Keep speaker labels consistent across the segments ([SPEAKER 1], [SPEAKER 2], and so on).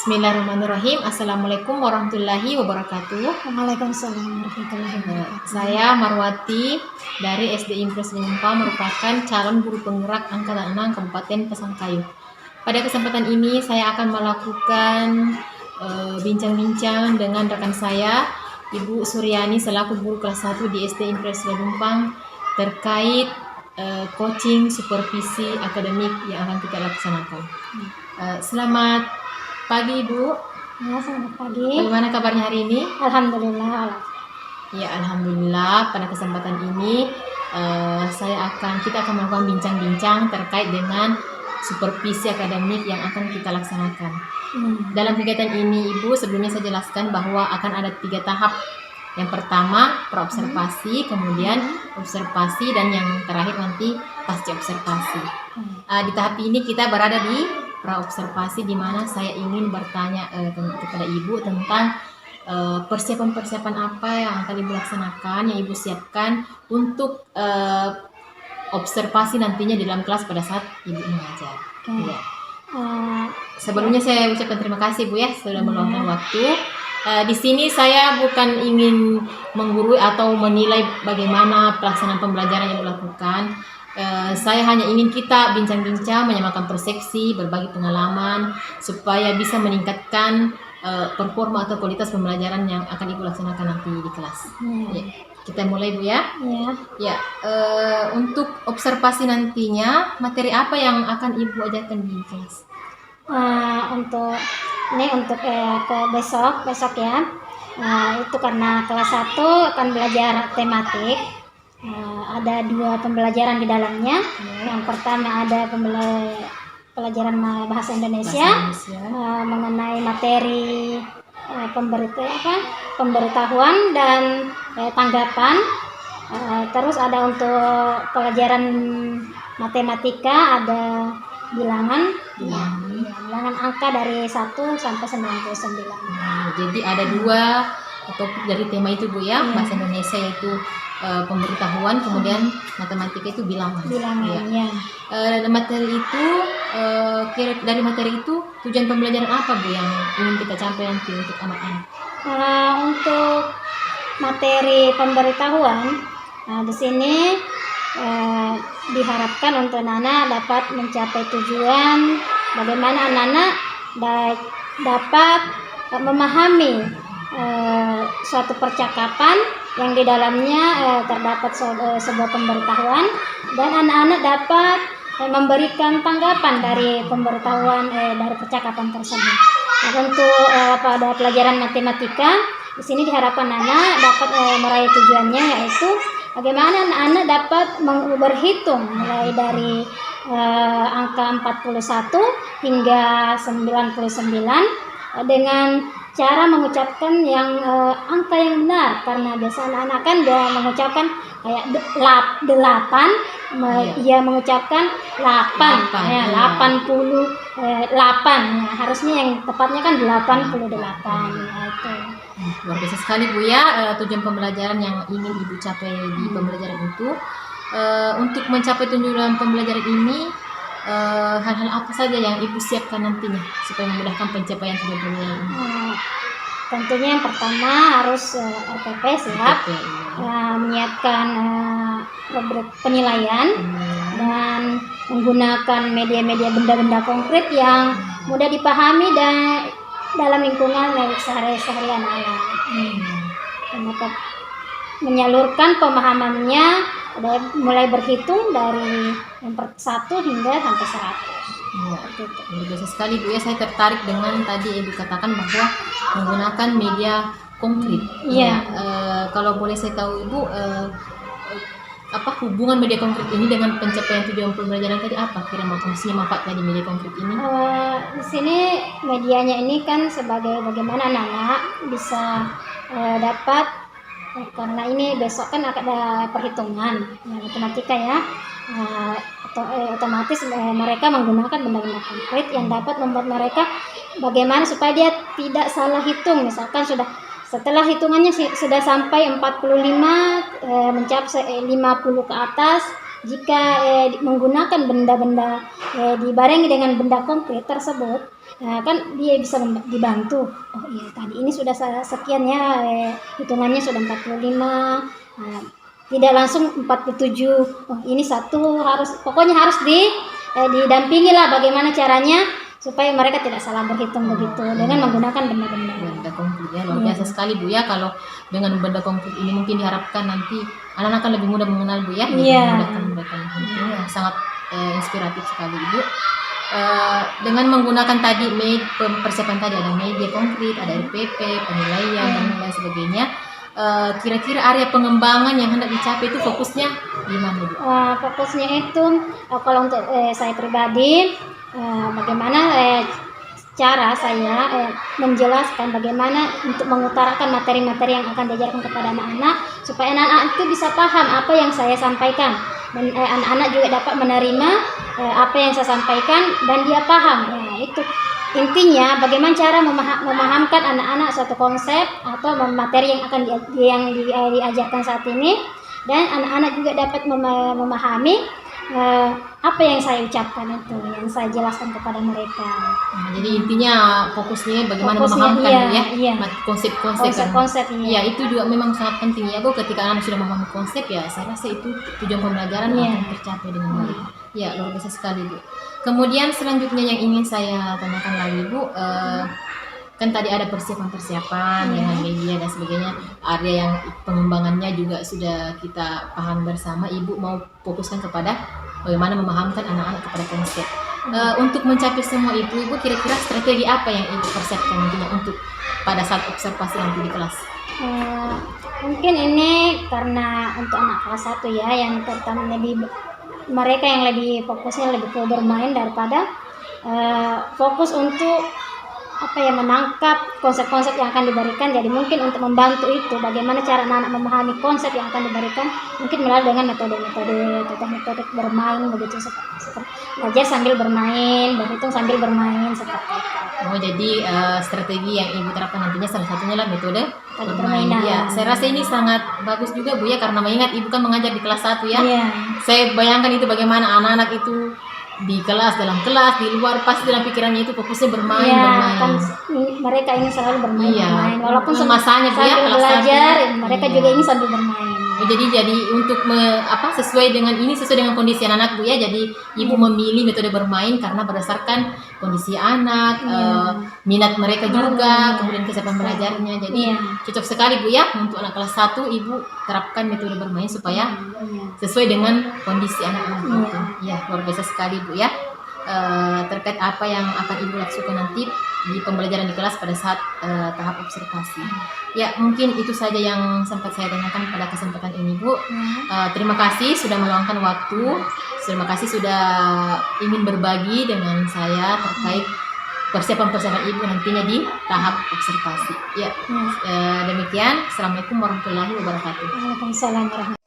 [SPEAKER 1] Bismillahirrahmanirrahim. Assalamualaikum warahmatullahi wabarakatuh.
[SPEAKER 2] Waalaikumsalam warahmatullahi wabarakatuh.
[SPEAKER 1] Saya Marwati dari SD Impres Limpa, merupakan calon guru penggerak Angkatan 6 Kabupaten Pasangkayu. Pada kesempatan ini saya akan melakukan bincang-bincang dengan rekan saya, Ibu Suryani, selaku guru kelas 1 di SD Impres Lumpang, terkait coaching supervisi akademik yang akan kita laksanakan. Selamat pagi, Ibu.
[SPEAKER 2] Ya, selamat pagi.
[SPEAKER 1] Bagaimana kabarnya hari ini?
[SPEAKER 2] Alhamdulillah.
[SPEAKER 1] Ya, alhamdulillah. Pada kesempatan ini kita akan melakukan bincang-bincang terkait dengan supervisi akademik yang akan kita laksanakan. Dalam kegiatan ini, Ibu, sebelumnya saya jelaskan bahwa akan ada 3 tahap. Yang pertama praobservasi, kemudian observasi, dan yang terakhir nanti pasca observasi. Di tahap ini kita berada di praobservasi, di mana saya ingin bertanya kepada Ibu tentang persiapan-persiapan apa yang akan Ibu laksanakan, yang Ibu siapkan untuk observasi nantinya di dalam kelas pada saat Ibu mengajar. Ya. Sebelumnya saya ucapkan terima kasih, Bu, ya, sudah meluangkan waktu. Di sini saya bukan ingin menggurui atau menilai bagaimana pelaksanaan pembelajaran yang dilakukan. Saya hanya ingin kita bincang-bincang, menyamakan persepsi, berbagi pengalaman, supaya bisa meningkatkan performa atau kualitas pembelajaran yang akan Ibu laksanakan nanti di kelas. Ya. Kita mulai, Bu, ya. Ya. Untuk observasi nantinya, materi apa yang akan Ibu ajarkan di kelas?
[SPEAKER 2] Untuk ke besok ya. Itu karena kelas 1 akan belajar tematik. Ada 2 pembelajaran di dalamnya. Yang pertama ada pelajaran bahasa Indonesia. Mengenai materi pemberitahuan dan tanggapan. Terus ada untuk pelajaran matematika, ada bilangan angka dari 1 sampai 99.
[SPEAKER 1] Jadi ada 2 topik dari tema itu, Bu, ya. Bahasa Indonesia yaitu pemberitahuan, kemudian matematika itu bilangan. Ya. Dari materi itu tujuan pembelajaran apa, Bu, yang ingin kita capai nanti untuk anak-anak?
[SPEAKER 2] Untuk materi pemberitahuan, di sini diharapkan untuk anak-anak dapat mencapai tujuan, bagaimana anak-anak dapat memahami suatu percakapan yang di dalamnya terdapat sebuah pemberitahuan, dan anak-anak dapat memberikan tanggapan dari pemberitahuan dari percakapan tersebut. Untuk pada pelajaran matematika, di sini diharapkan anak dapat meraih tujuannya, yaitu bagaimana anak-anak dapat berhitung mulai dari angka 41 hingga 99 dengan cara mengucapkan yang angka yang benar, karena biasa anak-anak kan dia mengucapkan kayak 8, ia mengucapkan 88. Harusnya yang tepatnya kan 88. Itu.
[SPEAKER 1] Luar biasa sekali, Bu, ya, tujuan pembelajaran yang ingin Ibu capai di pembelajaran itu. Untuk mencapai tujuan pembelajaran ini, hal-hal apa saja yang Ibu siapkan nantinya supaya memudahkan pencapaian tujuan pembelajaran ini?
[SPEAKER 2] Tentunya yang pertama harus RPP siap, menyiapkan rubrik penilaian, dan menggunakan media-media benda-benda konkret yang mudah dipahami dan dalam lingkungan sehari-hari anak-anak. Dapat menyalurkan pemahamannya mulai berhitung dari yang 1 hingga sampai 100.
[SPEAKER 1] Luar biasa sekali, Bu, ya. Saya tertarik dengan tadi Ibu katakan bahwa menggunakan media konkret. Kalau boleh saya tahu, Ibu, apa hubungan media konkret ini dengan pencapaian tujuan pembelajaran tadi? Apa kira-kira fungsinya, manfaatnya di media konkret ini?
[SPEAKER 2] Di sini medianya ini kan sebagai bagaimana anak-anak bisa dapat, karena ini besok kan ada perhitungan matematika, ya. Otomatis mereka menggunakan benda-benda konkret yang dapat membuat mereka bagaimana supaya dia tidak salah hitung. Misalkan setelah hitungannya sudah sampai 45, mencapai 50 ke atas, jika menggunakan benda-benda dibarengi dengan benda konkret tersebut, kan dia bisa dibantu. Oh iya, tadi ini sudah sekian ya, hitungannya sudah 45, tidak langsung 47. Oh ini satu, pokoknya harus didampingi lah bagaimana caranya supaya mereka tidak salah berhitung begitu dengan menggunakan benda-benda.
[SPEAKER 1] Benda konkret ya, luar biasa sekali Bu ya. Kalau dengan benda konkret ini mungkin diharapkan nanti anak-anak akan lebih mudah mengenal Bu ya, lebih memudahkan mereka menghitung. Ya, sangat inspiratif sekali Ibu. Dengan menggunakan tadi persiapan tadi, ada media konkret, ada RPP, penilaian dan lain sebagainya. Kira-kira area pengembangan yang hendak dicapai itu fokusnya gimana Bu?
[SPEAKER 2] Fokusnya itu kalau untuk saya pribadi, bagaimana cara saya menjelaskan bagaimana untuk mengutarakan materi-materi yang akan diajarkan kepada anak-anak supaya anak-anak itu bisa paham apa yang saya sampaikan, dan anak-anak juga dapat menerima apa yang saya sampaikan dan dia paham. Ya, itu intinya bagaimana cara memahamkan anak-anak suatu konsep atau materi yang akan diajarkan saat ini, dan anak-anak juga dapat memahami apa yang saya ucapkan itu, yang saya jelaskan kepada mereka.
[SPEAKER 1] Nah, jadi intinya fokusnya bagaimana memahamkan konsep-konsep. Ya, itu juga memang sangat penting ya Bu. Ketika anak sudah memahami konsep ya, saya rasa itu tujuan pembelajaran akan tercapai dengan baik. Ya, luar biasa sekali Bu. Kemudian selanjutnya yang ingin saya tanyakan lagi Bu, kan tadi ada persiapan dengan media dan sebagainya, ada yang pengembangannya juga sudah kita paham bersama. Ibu mau fokuskan kepada bagaimana memahamkan anak-anak kepada konsep. Untuk mencapai semua itu Ibu kira-kira strategi apa yang Ibu persiapkan nantinya untuk pada saat observasi nanti di kelas?
[SPEAKER 2] Mungkin ini karena untuk anak kelas 1 ya, yang terutama mereka yang lebih fokusnya lebih ke bermain daripada fokus untuk menangkap konsep-konsep yang akan diberikan. Jadi mungkin untuk membantu itu bagaimana cara anak-anak memahami konsep yang akan diberikan, mungkin melalui dengan metode bermain begitu, seperti belajar sambil bermain, berhitung sambil bermain seperti itu.
[SPEAKER 1] Oh, jadi strategi yang Ibu terapkan nantinya salah satunya lah metode
[SPEAKER 2] permainan.
[SPEAKER 1] Ya, saya rasa ini sangat bagus juga Bu ya, karena mengingat Ibu kan mengajar di kelas 1 ya. Saya bayangkan itu bagaimana anak-anak itu di kelas, dalam kelas, di luar, pasti dalam pikirannya itu fokusnya bermain.
[SPEAKER 2] Kan mereka ingin selalu bermain. Walaupun
[SPEAKER 1] masanya
[SPEAKER 2] sambil belajar, mereka juga ingin sambil bermain.
[SPEAKER 1] Jadi untuk sesuai dengan kondisi anak Bu ya. Jadi Ibu memilih metode bermain karena berdasarkan kondisi anak, minat mereka juga, kemudian kesiapan belajarnya. Jadi cocok sekali Bu ya untuk anak kelas 1 Ibu terapkan metode bermain supaya sesuai dengan kondisi anak-anak itu. Ya, luar biasa sekali Bu ya. Terkait apa yang akan Ibu lakukan nanti di pembelajaran di kelas pada saat tahap observasi. Ya, mungkin itu saja yang sempat saya tanyakan pada kesempatan ini Bu. Terima kasih sudah meluangkan waktu. Terima kasih sudah ingin berbagi dengan saya terkait persiapan Ibu nantinya di tahap observasi. Ya, demikian. Assalamualaikum warahmatullahi wabarakatuh.
[SPEAKER 2] Waalaikumsalam warahmatullahi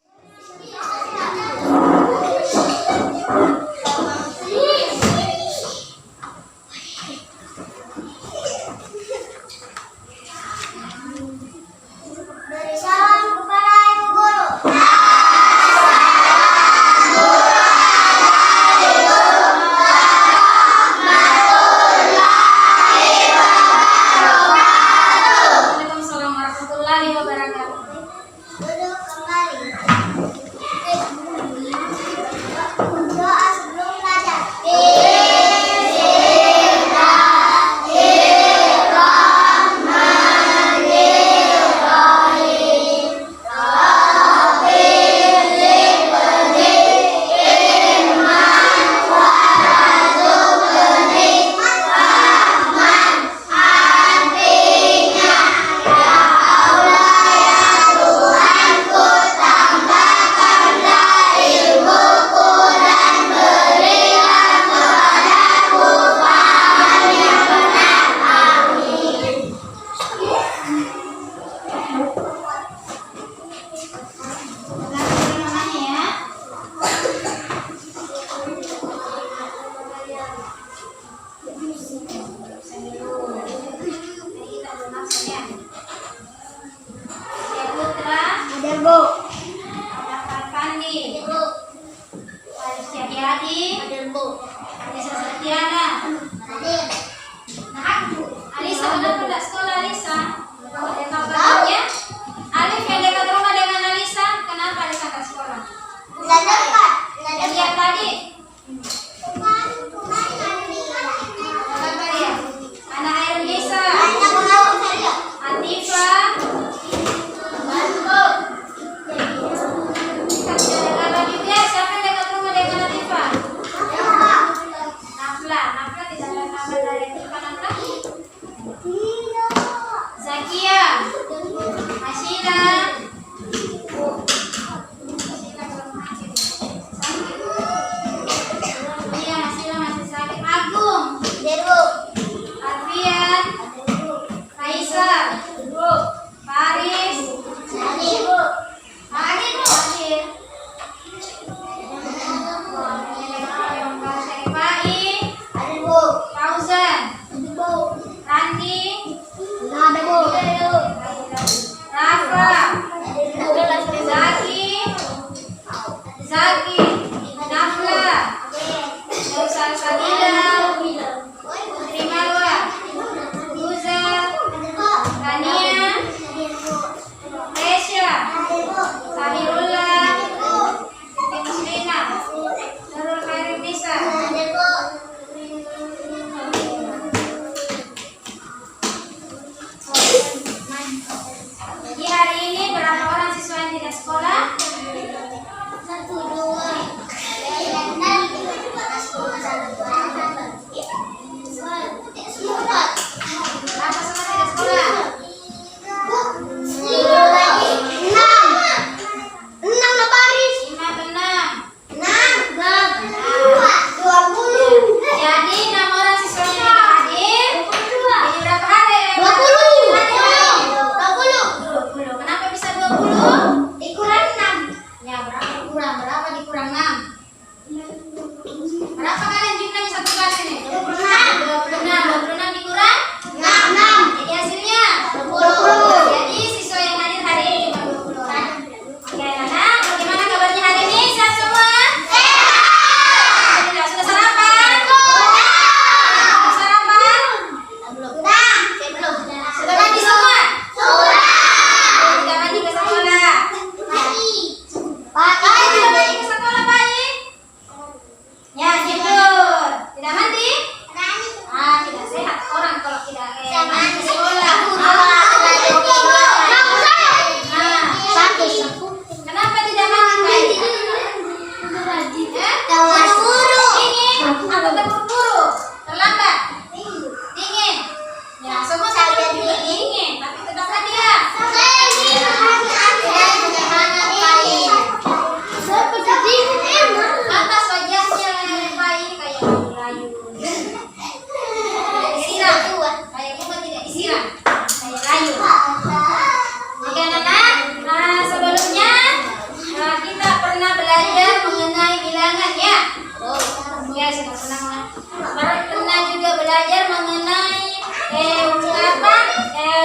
[SPEAKER 2] wabarakatuh.
[SPEAKER 3] Duduk kembali.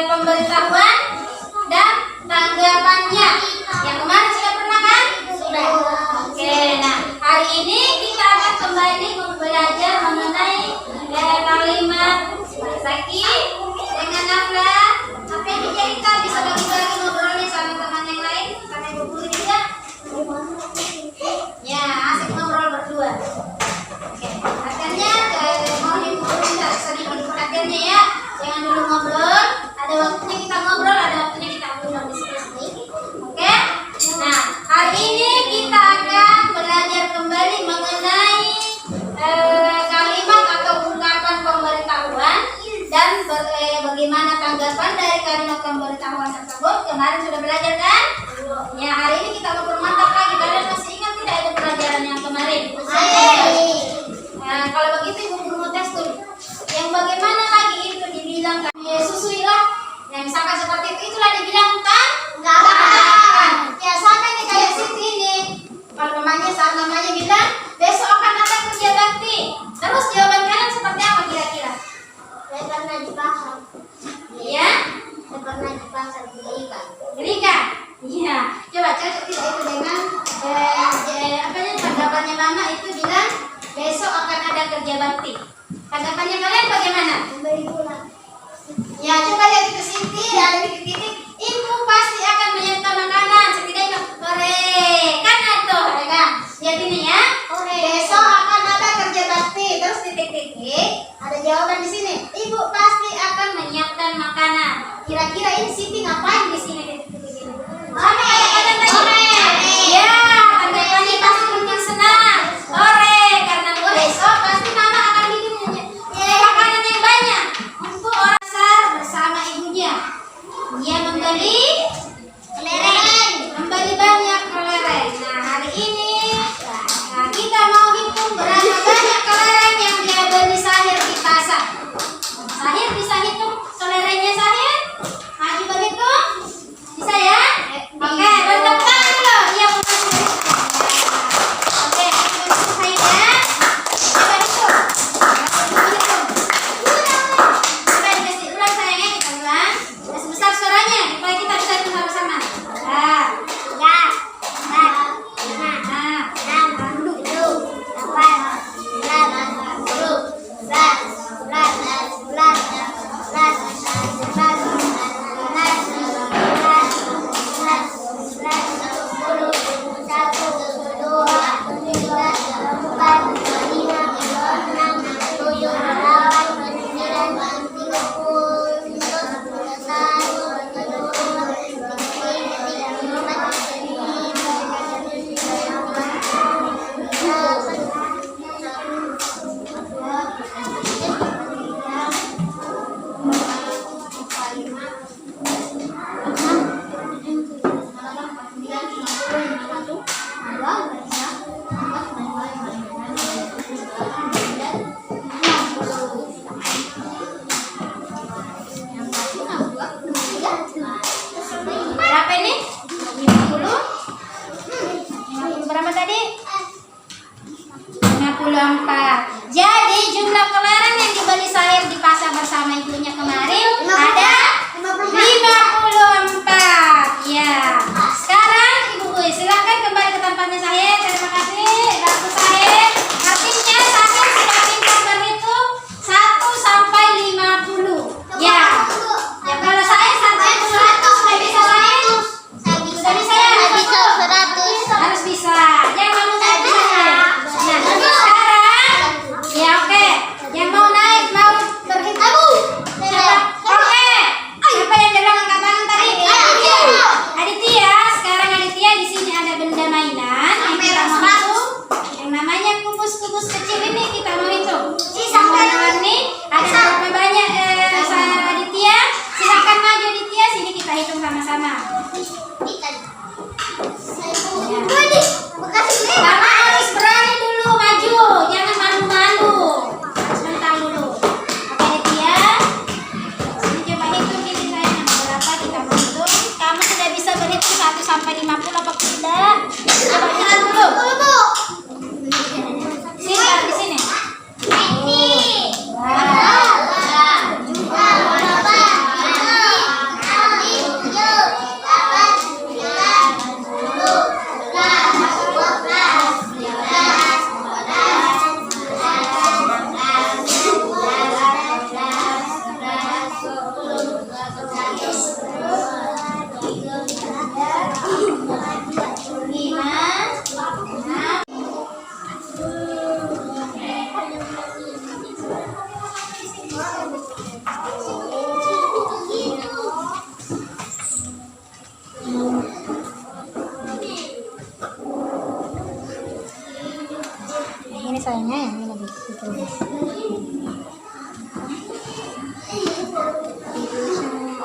[SPEAKER 3] pemberitahuan dan tanggapannya. Yang kemarin sudah pernah kan? Sudah. Oke, nah hari ini kita akan kembali belajar mengenai kalimat Saki dengan Nafla. Apa yang kita bisa bagi-bagi ngobrolnya sama teman yang lain karena ibu guru juga. Ya, asik ngobrol berdua. Oke, latihannya mau ibu guru minta sedikit latihannya ya. Jangan dulu ngobrol. Ada waktunya kita ngobrol, ada waktunya kita ngobrol di sini. Oke. Nah, hari ini kita akan belajar kembali mengenai kalimat atau ungkapan pemberitahuan dan bagaimana tanggapan dari kalimat pemberitahuan tersebut. Kemarin sudah belajar kan? Ya, hari ini kita mau permantap lagi. Kalian masih ingat tidak itu pelajaran yang kemarin? Nah, kalau begitu ibu guru mau tes dulu. Yang bagaimana lagi itu dibilang susuilah. Yang misalkan seperti itu, itulah dibilang tanggapan. Ya sama nih kayak Siti ini. Kalau saat namanya bilang besok akan ada kerja bakti. Terus jawaban kalian seperti apa kira-kira?
[SPEAKER 4] Saya pernah di pasar.
[SPEAKER 3] Iya?
[SPEAKER 4] Saya pernah di pasar beli ikan.
[SPEAKER 3] Berikan. Iya. Coba cocok tidak itu dengan tanggapannya mama itu bilang besok akan ada kerja bakti. Tanggapannya kalian bagaimana?
[SPEAKER 4] Membeli gula.
[SPEAKER 3] Ya, coba lihat itu Siti, ya titik-titik. Ibu pasti akan menyiapkan makanan. Setidaknya sore. Kan tuh, ya kan? Lihat ini ya. Besok akan ada kerja bakti. Terus titik-titik. Ada jawaban di sini. Ibu pasti akan menyiapkan makanan. Kira-kira ini Siti ngapain di sini titik-titik ini? Sama kadang-kadang tadi. Ya, tanggapannya pasti mungkin senang. Sore, karena besok pasti mama akan bikin makanan yang banyak untuk orang bersama ibunya. Dia membeli kelereng, membeli banyak kelereng. Nah, hari ini kita mau hitung berapa banyak kelereng yang dia beli Sahir di pasar. Sahir bisa hitung kelerengnya Sahir? Maju begitu?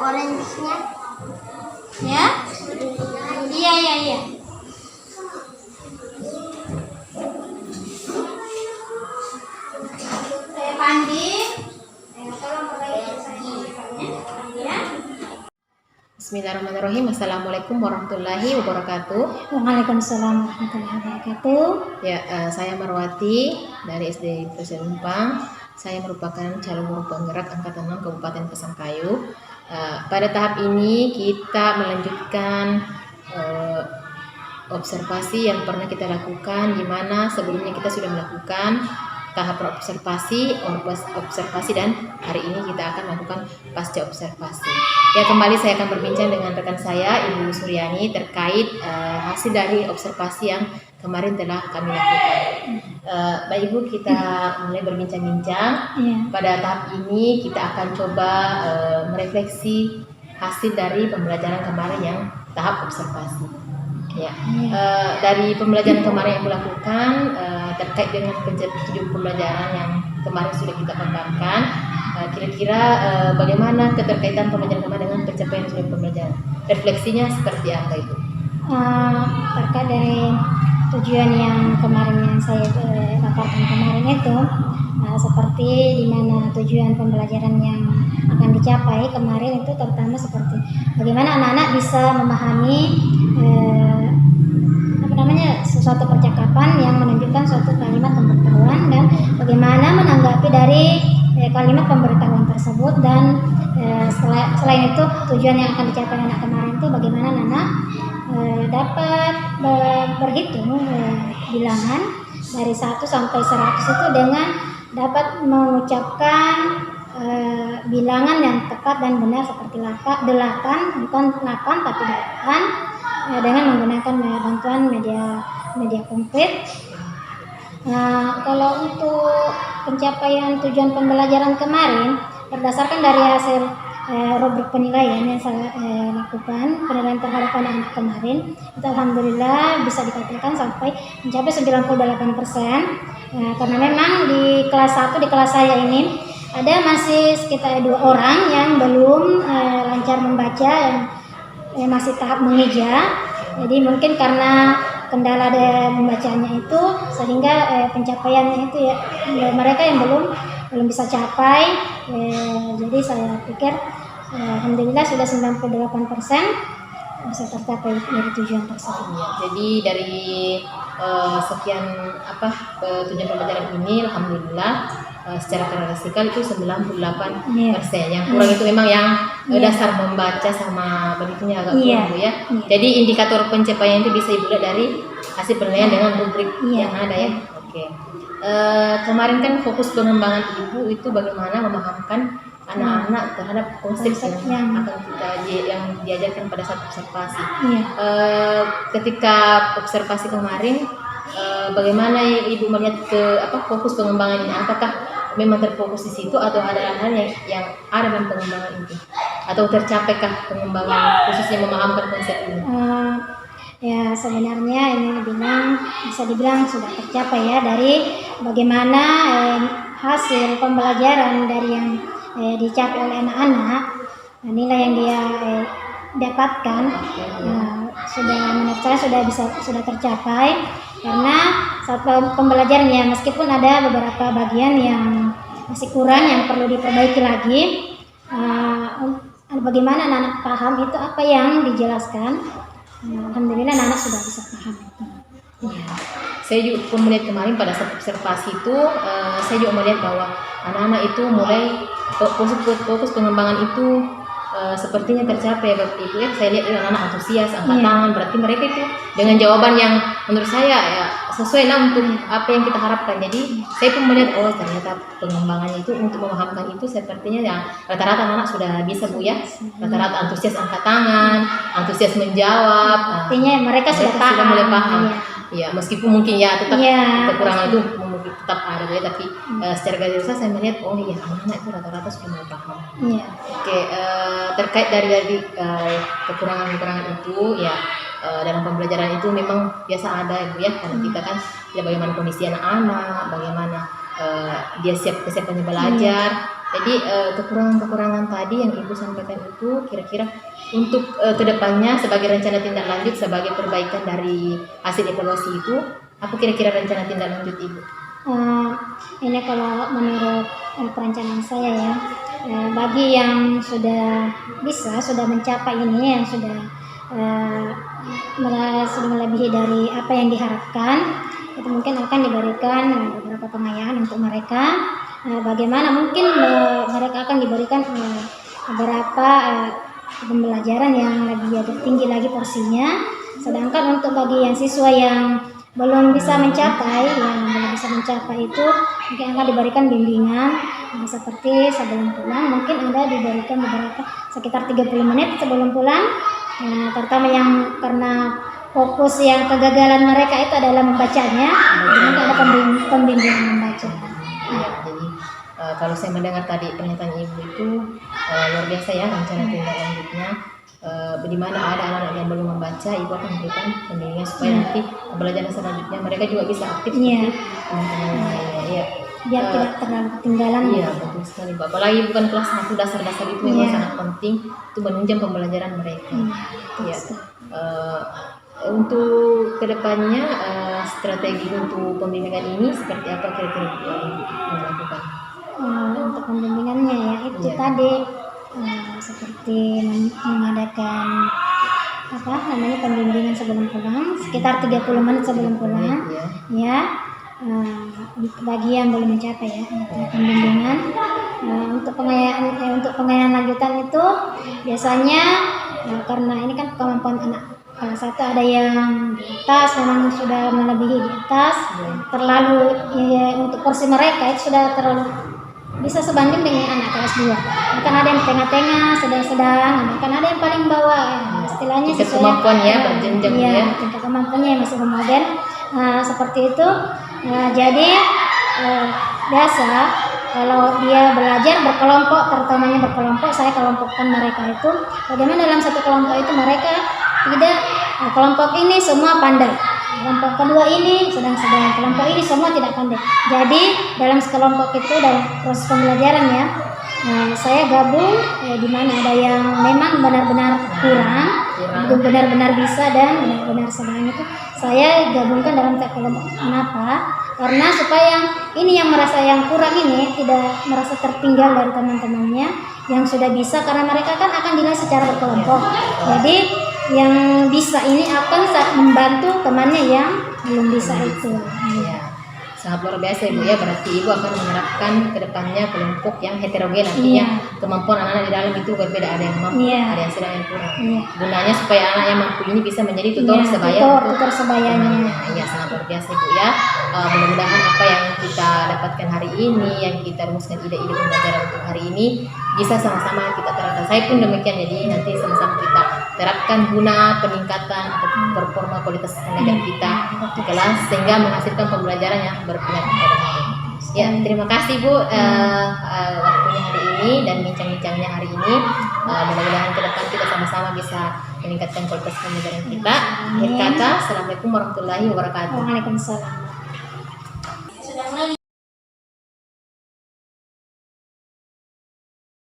[SPEAKER 4] orange-nya.
[SPEAKER 3] Ya? Iya. Pandi. Tolong perbaiki saya. Ya.
[SPEAKER 1] Bismillahirrahmanirrahim. Assalamualaikum warahmatullahi wabarakatuh.
[SPEAKER 2] Waalaikumsalam warahmatullahi wabarakatuh.
[SPEAKER 1] Ya, saya Marwati dari SD Presiden Umpang. Saya merupakan calon guru penggerak angkatan 6 Kabupaten Pasangkayu. Pada tahap ini kita melanjutkan observasi yang pernah kita lakukan, di mana sebelumnya kita sudah melakukan tahap observasi dan hari ini kita akan melakukan pasca observasi. Ya, kembali saya akan berbincang dengan rekan saya Ibu Suryani terkait hasil dari observasi yang kemarin telah kami lakukan. Baik Ibu, kita mulai berbincang-bincang.
[SPEAKER 2] Ya.
[SPEAKER 1] Pada tahap ini kita akan coba merefleksi hasil dari pembelajaran kemarin yang tahap observasi. Ya, dari pembelajaran kemarin yang dilakukan terkait dengan tujuan pembelajaran yang kemarin sudah kita paparkan, kira-kira bagaimana keterkaitan pembelajaran kemarin dengan pencapaian tujuan pembelajaran? Refleksinya seperti apa itu?
[SPEAKER 2] Terkait dari tujuan yang kemarin yang saya paparkan kemarin itu, seperti di mana tujuan pembelajaran yang akan dicapai kemarin itu terutama seperti bagaimana anak-anak bisa memahami suatu percakapan yang menunjukkan suatu kalimat pemberitahuan dan bagaimana menanggapi dari kalimat pemberitahuan tersebut, dan selain itu tujuan yang akan dicapai anak kemarin itu bagaimana anak dapat berhitung bilangan dari 1 sampai 100 itu dengan dapat mengucapkan bilangan yang tepat dan benar seperti 8, bukan 8 tapi 8, dengan menggunakan bantuan media konkret. Kalau untuk pencapaian tujuan pembelajaran kemarin berdasarkan dari hasil rubrik penilaian yang saya lakukan, penilaian terhadap anak-anak kemarin itu alhamdulillah bisa dikatakan sampai mencapai 98%. Karena memang di kelas 1, di kelas saya ini ada masih sekitar 2 orang yang belum lancar membaca, yang masih tahap mengeja. Jadi mungkin karena kendala membacanya itu sehingga pencapaiannya itu ya mereka yang belum bisa capai. Jadi saya pikir alhamdulillah sudah 98% bisa tercapai dari tujuan tersebut.
[SPEAKER 1] Ya, jadi dari sekian tujuan pembelajaran ini alhamdulillah secara klasikal itu 98%. Yang kurang itu memang yang dasar membaca sama bentuknya agak kurang Bu ya. Jadi indikator pencapaian itu bisa Ibu lihat dari hasil penilaian dengan rubrik yang ada ya. Oke. Kemarin kan fokus pengembangan Ibu itu bagaimana memahamkan anak-anak terhadap konsep yang akan yang diajarkan pada saat observasi. Ketika observasi kemarin, bagaimana Ibu melihat fokus pengembangan ini? Apakah memang terfokus di situ atau ada hal yang ada dalam pengembangan itu? Atau tercapaikah pengembangan khususnya memahamkan konsep ini?
[SPEAKER 2] Ya sebenarnya ini bisa dibilang sudah tercapai ya, dari bagaimana hasil pembelajaran dari yang dicapai oleh anak-anak, nilai yang dia dapatkan menurut saya sudah tercapai, karena saat pembelajarannya meskipun ada beberapa bagian yang masih kurang yang perlu diperbaiki lagi. Bagaimana anak-anak paham itu apa yang dijelaskan. Alhamdulillah anak-anak sudah bisa paham itu.
[SPEAKER 1] Saya juga pun melihat kemarin pada saat observasi itu, saya juga melihat bahwa anak-anak itu mulai fokus pengembangan itu sepertinya tercapai Bapak Ibu ya. Saya lihat anak-anak antusias, angkat tangan, berarti mereka itu dengan jawaban yang menurut saya ya sesuai untuk apa yang kita harapkan. Jadi saya pun melihat ternyata pengembangannya itu untuk memahamkan itu sepertinya yang rata-rata anak sudah bisa Bu ya. Rata-rata antusias angkat tangan, antusias menjawab.
[SPEAKER 2] Artinya mereka sudah
[SPEAKER 1] mulai paham. Ya, meskipun mungkin ya tetap kekurangan itu mungkin tetap ada ya, tapi secara garis besar saya melihat anak-anak itu rata-rata sudah mulai paham. Oke, terkait dari kekurangan itu ya, dalam pembelajaran itu memang biasa ada Ibu ya, karena kita kan ya bagaimana kondisi anak-anak, bagaimana dia kesiapannya belajar. Jadi kekurangan-kekurangan tadi yang Ibu sampaikan itu kira-kira untuk kedepannya sebagai rencana tindak lanjut sebagai perbaikan dari hasil evaluasi itu, apa kira-kira rencana tindak lanjut Ibu?
[SPEAKER 2] Ini kalau menurut perencanaan saya ya, bagi yang sudah mencapai ini, yang sudah melebihi dari apa yang diharapkan, itu mungkin akan diberikan beberapa pengayaan untuk mereka. Bagaimana mungkin mereka akan diberikan beberapa pembelajaran yang lebih tinggi lagi porsinya. Sedangkan untuk bagi yang siswa yang belum bisa mencapai itu mungkin akan diberikan bimbingan seperti sebelum pulang, mungkin ada diberikan beberapa sekitar 30 menit sebelum pulang, terutama yang karena fokus yang kegagalan mereka itu adalah membacanya, mungkin ada pembimbingan membaca.
[SPEAKER 1] Ya, jadi kalau saya mendengar tadi pernyataan Ibu itu luar biasa ya rencana tindak lanjutnya. Di mana ada anak-anak yang belum membaca, Ibu akan memberikan pembimbingan supaya nanti pembelajaran selanjutnya mereka juga bisa aktif seperti teman-teman yang lainnya. Ya.
[SPEAKER 2] Biar tidak terlalu ketinggalan.
[SPEAKER 1] Iya, betul sekali, Mbak. Apalagi bukan kelas 1 dasar-dasar itu memang sangat penting itu menunjang pembelajaran mereka. Ya. Untuk kedepannya strategi untuk pembimbingan ini seperti apa kira-kira yang dilakukan?
[SPEAKER 2] Untuk pembimbingannya ya itu tadi seperti mengadakan pembimbingan sebelum pulang sekitar 30 menit sebelum pulang ya, bagi yang belum mencapai ya pembimbingan. Untuk pengayaan lanjutan itu biasanya karena ini kan kemampuan anak kelas 1 ada yang di atas memang sudah melebihi di atas, terlalu untuk porsi mereka itu sudah terlalu bisa sebanding dengan anak kelas 2. Kan ada yang tengah-tengah, sedang-sedang, kan ada yang paling bawah ya. Istilahnya
[SPEAKER 1] tingkat kemampuan ya berjenjang ya.
[SPEAKER 2] Tingkat kemampuannya yang masih homogen seperti itu. Jadi biasa kalau dia belajar berkelompok, terutamanya berkelompok, saya kelompokkan mereka itu bagaimana dalam satu kelompok itu mereka tidak kelompok ini semua pandai, kelompok kedua ini sedang-sedang, kelompok ini semua tidak pandai. Jadi dalam sekelompok itu dalam proses pembelajarannya saya gabung di mana ada yang memang benar-benar kurang, benar-benar bisa dan benar-benar sedang, itu saya gabungkan dalam kelompok. Kenapa? Karena supaya yang merasa yang kurang ini tidak merasa tertinggal dari teman-temannya yang sudah bisa, karena mereka kan akan dinilai secara berkelompok. Jadi yang bisa ini akan membantu temannya yang belum bisa itu.
[SPEAKER 1] Iya. Sangat luar biasa Ibu ya, berarti Ibu akan menerapkan ke depannya kelompok yang heterogen, artinya kemampuan anak-anak di dalam itu berbeda, ada yang mampu, ada yang sedang, yang kurang. Gunanya supaya anak yang mampu ini bisa menjadi tutor sebayanya. Iya, sangat luar biasa Ibu ya. Mudah-mudahan apa yang kita dapatkan hari ini, yang kita rumuskan ide-ide pembelajaran untuk hari ini bisa sama-sama kita terapkan. Saya pun demikian, jadi nanti sama-sama kita terapkan guna peningkatan atau performa kualitas pendidikan kita di kelas sehingga menghasilkan pembelajaran yang berpihak kepada murid. Ya, terima kasih Bu waktunya hari ini dan bincang-bincangnya hari ini. Mudah-mudahan ke depan kita sama-sama bisa meningkatkan kualitas pembelajaran kita. Akhir kata, Assalamualaikum warahmatullahi wabarakatuh.
[SPEAKER 2] Waalaikumsalam.